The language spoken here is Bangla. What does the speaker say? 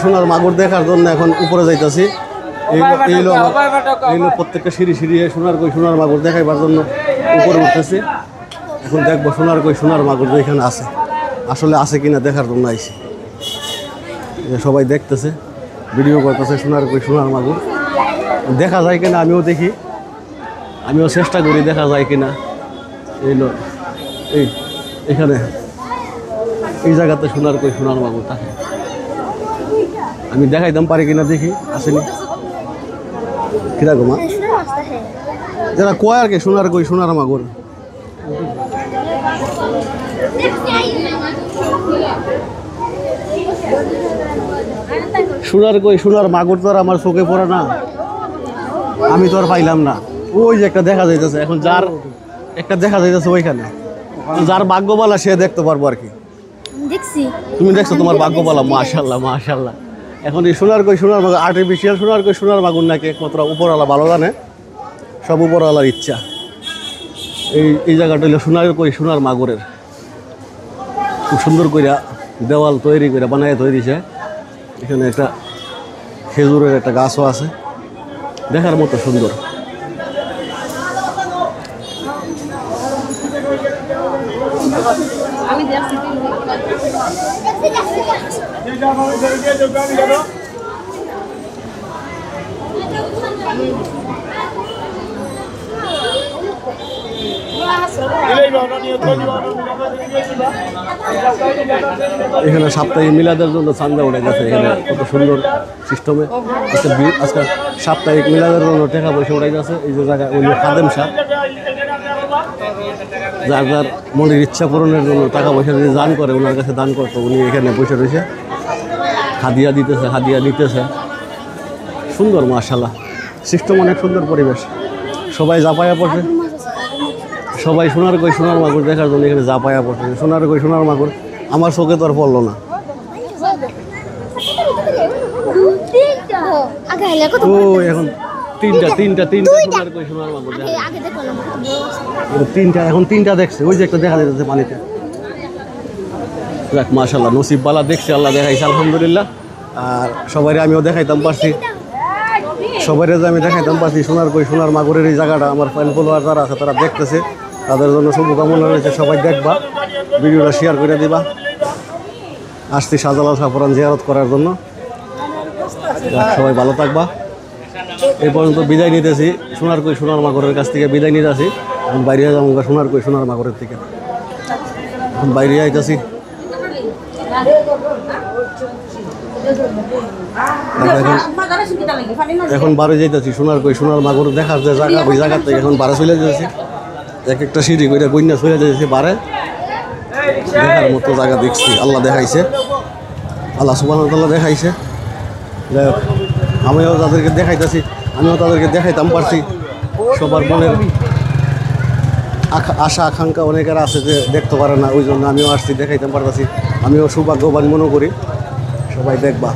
সোনার মাগুর দেখার জন্য এখন উপরে যাইতেছি। এইগুলো প্রত্যেকটা সিঁড়ি সোনার মাগুর দেখাইবার জন্য উপরে উঠতেছি। এখন দেখবো সোনার মাগুর এখানে আছে, আসলে আছে কিনা দেখার জন্য আইছি। সবাই দেখতেছে, ভিডিও করতেছে সোনার মাগুর দেখা যায় কিনা আমিও দেখি, আমিও চেষ্টা করি দেখা যায় কিনা। এখানে এই জায়গাতে সোনার মাগুর থাকে, আমি দেখাইতাম পারি কিনা দেখি আসেনি কিরকম যারা কয় আর কি সোনার মাগুর। সোনার মাগুর তো আর আমার চোখে পড়ে না, আমি তো আর পাইলাম না। ওই যে একটা দেখা যাইতেছে, এখন যার একটা দেখা যাইতেছে ওইখানে, যার ভাগ্যবালা সে দেখতে পারবো আর কি। তুমি দেখছো, তোমার ভাগ্যবালা, মাশাআল্লাহ মাশাআল্লাহ। এখন এই সোনার মাগুর আর্টিফিশিয়াল সোনার মাগুর নাকি একমাত্র উপরওয়ালা ভালো জানে, সব উপরওয়ালার ইচ্ছা। এই জায়গাটা হলো সোনার মাগুরের, খুব সুন্দর করে দেওয়াল তৈরি করে বানায় তৈরিছে। এখানে একটা খেজুরের একটা গাছও আছে, দেখার মতো সুন্দর। এখানে সাপ্তাহিক মিলাদের জন্য চান্দা উঠে গেছে, এখানে কত সুন্দর সিস্টেমে আজকাল সাপ্তাহিক মিলাদের জন্য টাকা পয়সা উঠে গেছে। এই যে জায়গায় ওই খাদেম সাহেব, যার মনের ইচ্ছা পূরণের জন্য টাকা পয়সা যদি দান করে, ওনার কাছে দান করতো, উনি এখানে বসে রয়েছে, হাদিয়া দিতেছে। সুন্দর মাশাআল্লাহ, সিস্টেম অনেক সুন্দর, পরিবেশ। সবাই জাপায়া পড়ছে, সবাই সোনার মাগুর দেখার জন্য এখানে জাপায়া পড়ছে। সোনার মাগুর আমার চোখে তো আর পড়লো না। এখন তিনটা সোনার মাগুর তিনটা দেখছে। ওই যে একটা দেখা যাচ্ছে পানিতে। যাক মাশাআল্লাহ, নসিব বালা দেখছে, আল্লাহ দেখাইছে আলহামদুলিল্লাহ। আর সবাই আমিও দেখাইতাম পারছি, আমি দেখাইতাম পারছি সোনার মাগুরের এই জায়গাটা। আমার ফ্যান ফলোয়ার যারা আছে তারা দেখতেছে, তাদের জন্য শুভকামনা রয়েছে। সবাই দেখবা, ভিডিওটা শেয়ার করে দিবা। আসছি শাহজালাল সাফরান জিয়ারত করার জন্য। সবাই ভালো থাকবা। এই পর্যন্ত বিদায় নিতেছি, সোনার মাগুরের কাছ থেকে বিদায় নিতে আসি। এখন বাইরে যাবো সোনার মাগুরের থেকে, এখন বাইরে আইতেছি। এখন বারে যাইতেছি সোনার মাগুর দেখার যে জায়গা, ওই জায়গা থেকে এখন বারে চলে যাচ্ছি। এক একটা সিঁড়ি করে বন্যা চলে যাচ্ছে বারে, দেখার মতো জায়গা দেখছি। আল্লাহ দেখাইছে, আল্লাহ সুবহানাহু ওয়া তাআলা দেখাইছে। আমিও তাদেরকে দেখাইতেছি, আমিও তাদেরকে দেখাইতাম পারছি। সবার মনের আশা আকাঙ্ক্ষা অনেকের আছে যে দেখতে পারে না, ওই জন্য আমিও আসছি, দেখাইতাম পারতেছি। আমিও সৌভাগ্যবান মনে করি। সবাই দেখবা।